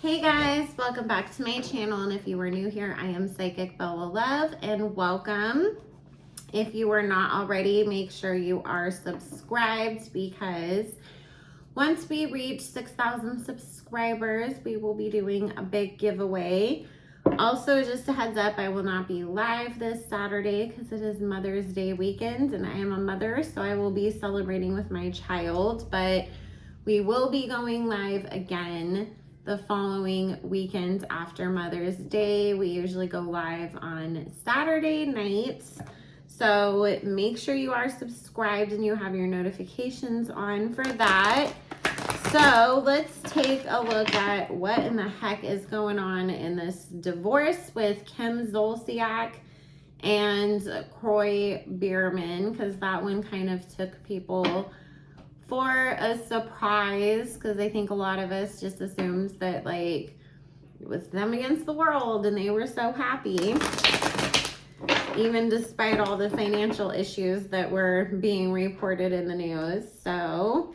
Hey guys, welcome back to my channel, and if you are new here, I am Psychic Bella Love, and welcome. If you are not already, make sure you are subscribed, because once we reach 6,000 subscribers, we will be doing a big giveaway. Also, just a heads up, I will not be live this Saturday because it is Mother's Day weekend, and I am a mother, so I will be celebrating with my child, but we will be going live again the following weekend after Mother's Day. We usually go live on Saturday nights. So make sure you are subscribed and you have your notifications on for that. So let's take a look at what in the heck is going on in this divorce with Kim Zolciak and Kroy Bierman, because that one kind of took people for a surprise, because I think a lot of us just assumed that like it was them against the world and they were so happy, even despite all the financial issues that were being reported in the news. So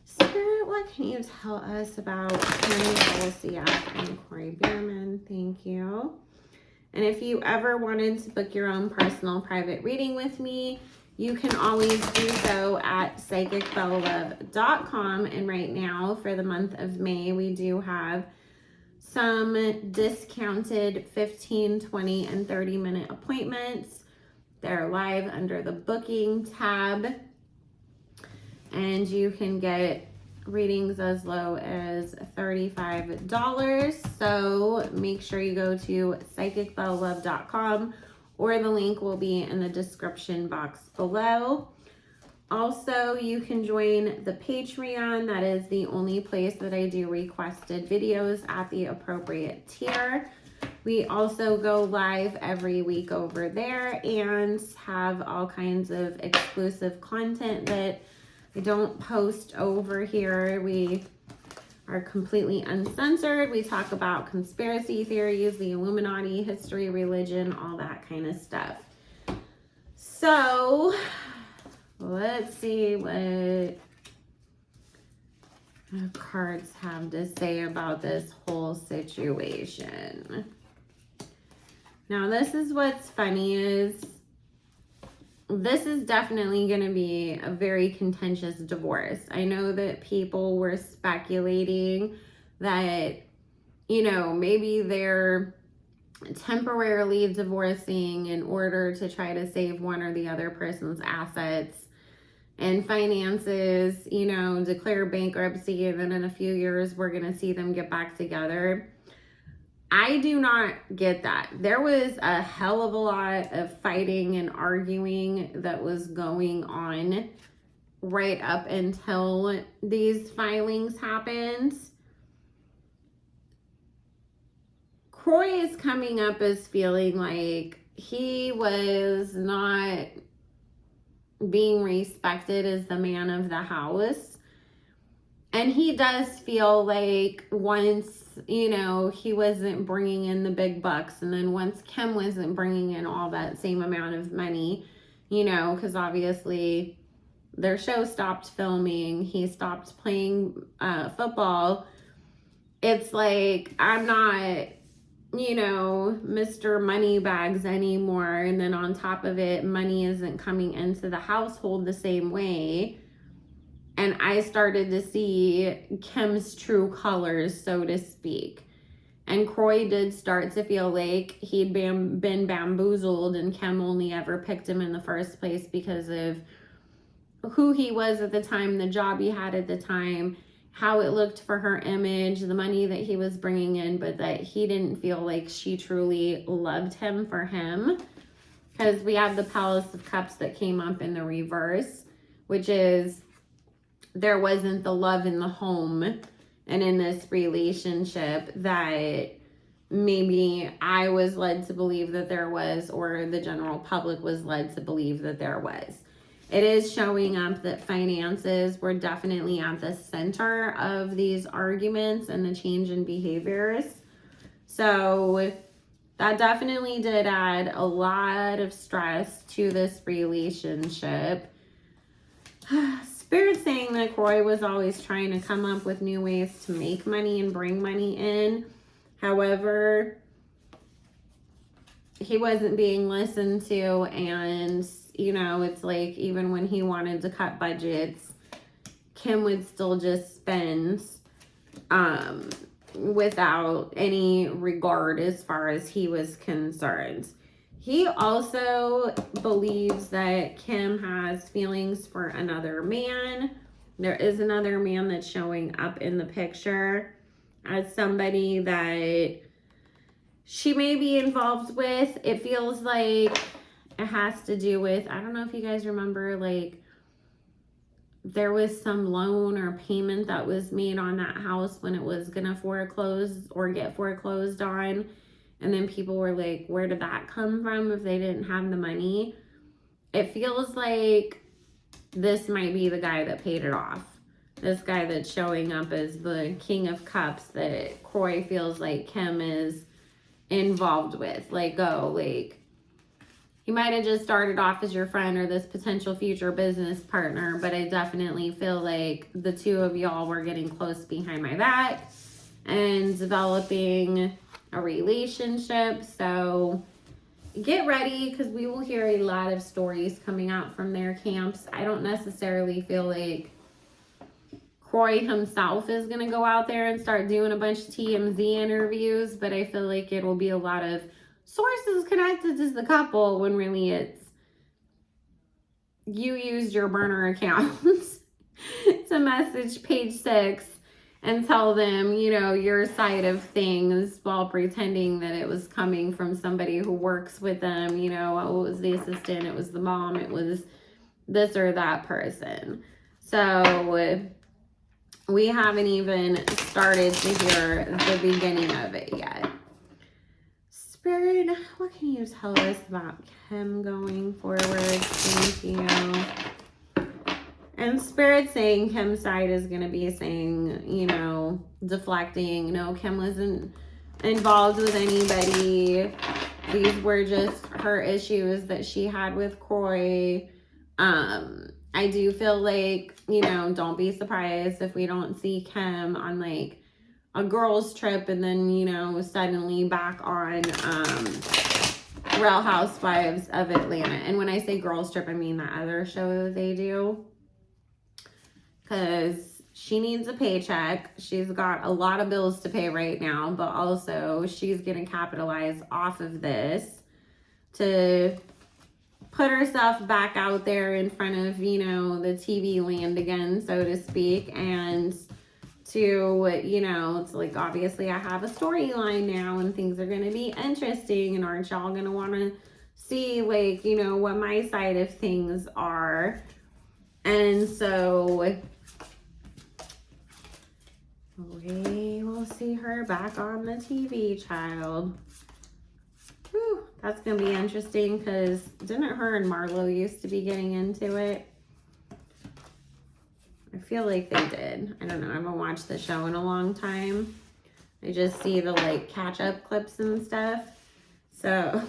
Spirit, what can you tell us about Kim Zolciak and Kroy Bierman? Thank you. And if you ever wanted to book your own personal private reading with me, you can always do so at psychicbellalove.com. And right now, for the month of May, we do have some discounted 15, 20, and 30-minute appointments. They're live under the booking tab. And you can get readings as low as $35. So make sure you go to psychicbellalove.com, or the link will be in the description box below. Also, you can join the Patreon. That is the only place that I do requested videos at the appropriate tier. We also go live every week over there and have all kinds of exclusive content that I don't post over here. We are completely uncensored. We talk about conspiracy theories, the Illuminati, history, religion, all that kind of stuff. So let's see what the cards have to say about this whole situation. Now, this is what's funny is this is definitely going to be a very contentious divorce. I know that people were speculating that, you know, maybe they're temporarily divorcing in order to try to save one or the other person's assets and finances, you know, declare bankruptcy, and then in a few years we're going to see them get back together. I do not get that. There was a hell of a lot of fighting and arguing that was going on right up until these filings happened. Kroy is coming up as feeling like he was not being respected as the man of the house. And he does feel like once, you know, he wasn't bringing in the big bucks, and then once Kim wasn't bringing in all that same amount of money, you know, because obviously their show stopped filming, he stopped playing football. It's like, I'm not, you know, Mr. Moneybags anymore. And then on top of it, money isn't coming into the household the same way. And I started to see Kim's true colors, so to speak. And Kroy did start to feel like he'd been bamboozled, and Kim only ever picked him in the first place because of who he was at the time, the job he had at the time, how it looked for her image, the money that he was bringing in, but that he didn't feel like she truly loved him for him. Because we have the Palace of Cups that came up in the reverse, which is there wasn't the love in the home and in this relationship that maybe I was led to believe that there was, or the general public was led to believe that there was. It is showing up that finances were definitely at the center of these arguments and the change in behaviors. So that definitely did add a lot of stress to this relationship. Spirit's saying that Kroy was always trying to come up with new ways to make money and bring money in. However, he wasn't being listened to, and, you know, it's like even when he wanted to cut budgets, Kim would still just spend without any regard as far as he was concerned. He also believes that Kim has feelings for another man. There is another man that's showing up in the picture as somebody that she may be involved with. It feels like it has to do with, I don't know if you guys remember, like, there was some loan or payment that was made on that house when it was gonna foreclose or get foreclosed on. And then people were like, where did that come from if they didn't have the money? It feels like this might be the guy that paid it off. This guy that's showing up as the King of Cups that Kroy feels like Kim is involved with. Like, oh, like, he might have just started off as your friend or this potential future business partner, but I definitely feel like the two of y'all were getting close behind my back and developing a relationship. So get ready, because we will hear a lot of stories coming out from their camps. I don't necessarily feel like Kroy himself is going to go out there and start doing a bunch of TMZ interviews, but I feel like it will be a lot of sources connected to the couple when really it's you used your burner account to message Page 6 and tell them, you know, your side of things while pretending that it was coming from somebody who works with them. You know, oh, it was the assistant, it was the mom, it was this or that person. So we haven't even started to hear the beginning of it yet. Spirit, what can you tell us about Kim going forward? Thank you. And Spirit saying Kim's side is going to be saying, you know, deflecting. No, Kim wasn't involved with anybody. These were just her issues that she had with Kroy. I do feel like, you know, don't be surprised if we don't see Kim on like a girls trip and then, you know, suddenly back on Real Housewives of Atlanta. And when I say girls trip, I mean that other show that they do. Because she needs a paycheck. She's got a lot of bills to pay right now, but also she's going to capitalize off of this to put herself back out there in front of, you know, the TV land again, so to speak, and to, you know, it's like, obviously I have a storyline now and things are going to be interesting, and aren't y'all going to want to see, like, you know, what my side of things are. And so we will see her back on the TV, child. Whew, that's going to be interesting, because didn't her and Marlo used to be getting into it? I feel like they did. I don't know. I haven't watched the show in a long time. I just see the, like, catch-up clips and stuff. So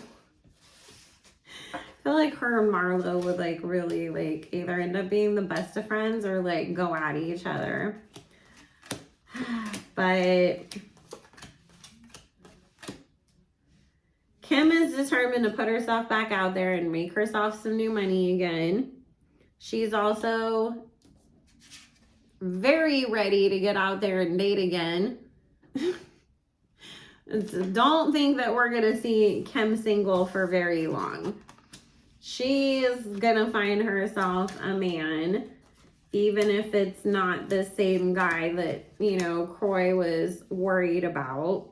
I feel like her and Marlo would, like, really, like, either end up being the best of friends or, like, go at each other. But Kim is determined to put herself back out there and make herself some new money again. She's also very ready to get out there and date again. Don't think that we're going to see Kim single for very long. She is going to find herself a man, even if it's not the same guy that, you know, Kroy was worried about.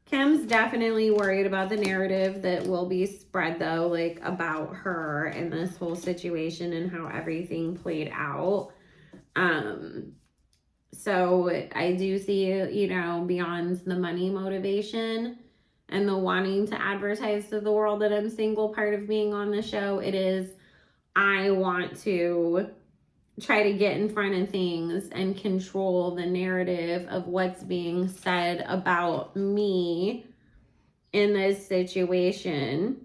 Kim's definitely worried about the narrative that will be spread, though, like, about her and this whole situation and how everything played out. So I do see, you know, beyond the money motivation and the wanting to advertise to the world that I'm single, part of being on the show, it is, I want to try to get in front of things and control the narrative of what's being said about me in this situation.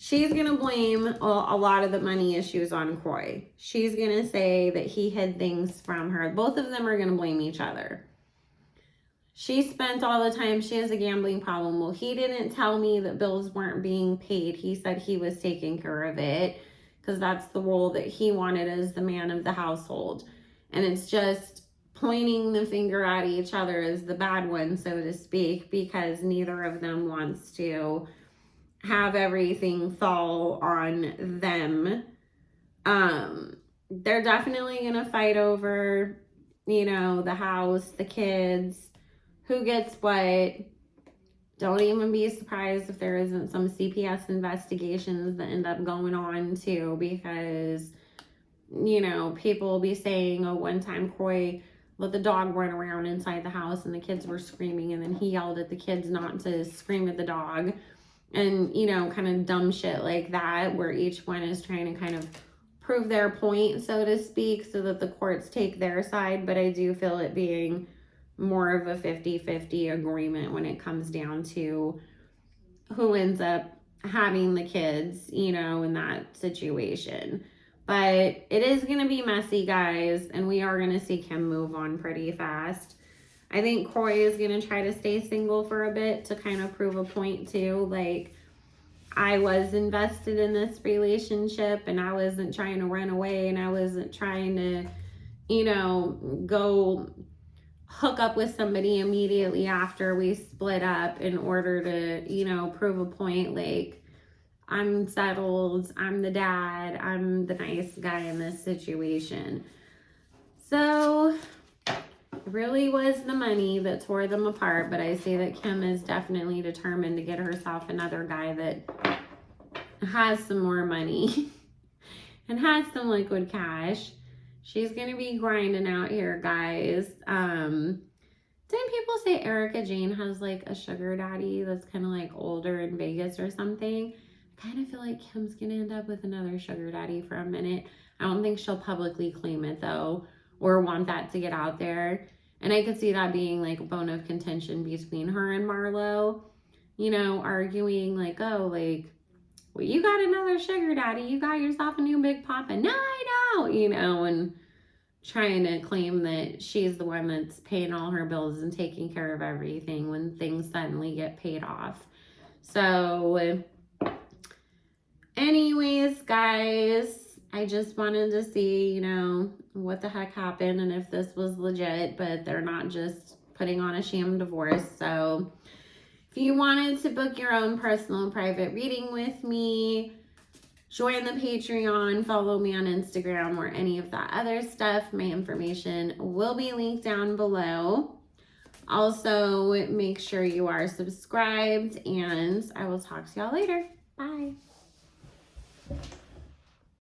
she's going to blame a lot of the money issues on Kroy. She's going to say that he hid things from her. Both of them are going to blame each other. She spent all the time, she has a gambling problem. Well, he didn't tell me that bills weren't being paid. He said he was taking care of it because that's the role that he wanted as the man of the household. And it's just pointing the finger at each other as the bad one, so to speak, because neither of them wants to have everything fall on them. They're definitely going to fight over, you know, the house, the kids, who gets what. Don't even be surprised if there isn't some CPS investigations that end up going on too, because, you know, people will be saying, oh, one time Kroy let the dog run around inside the house and the kids were screaming, and then he yelled at the kids not to scream at the dog, and, you know, kind of dumb shit like that, where each one is trying to kind of prove their point, so to speak, so that the courts take their side. But I do feel it being more of a 50-50 agreement when it comes down to who ends up having the kids, you know, in that situation. But it is going to be messy, guys, and we are going to see Kim move on pretty fast. I think Kroy is going to try to stay single for a bit to kind of prove a point too. Like, I was invested in this relationship and I wasn't trying to run away, and I wasn't trying to, you know, go hook up with somebody immediately after we split up in order to, you know, prove a point. Like, I'm settled, I'm the dad, I'm the nice guy in this situation. So it really was the money that tore them apart, but I say that Kim is definitely determined to get herself another guy that has some more money and has some liquid cash. She's going to be grinding out here, guys. Didn't people say Erica Jane has like a sugar daddy that's kind of like older in Vegas or something? I kind of feel like Kim's going to end up with another sugar daddy for a minute. I don't think she'll publicly claim it though, or want that to get out there. And I could see that being like a bone of contention between her and Marlo, you know, arguing like, oh, like, well, you got another sugar daddy, you got yourself a new big papa. No, I don't, you know, and trying to claim that she's the one that's paying all her bills and taking care of everything when things suddenly get paid off. So anyways, guys, I just wanted to see, you know, what the heck happened and if this was legit, but they're not just putting on a sham divorce. So if you wanted to book your own personal private reading with me, join the Patreon, follow me on Instagram or any of that other stuff. My information will be linked down below. Also, make sure you are subscribed, and I will talk to y'all later. Bye.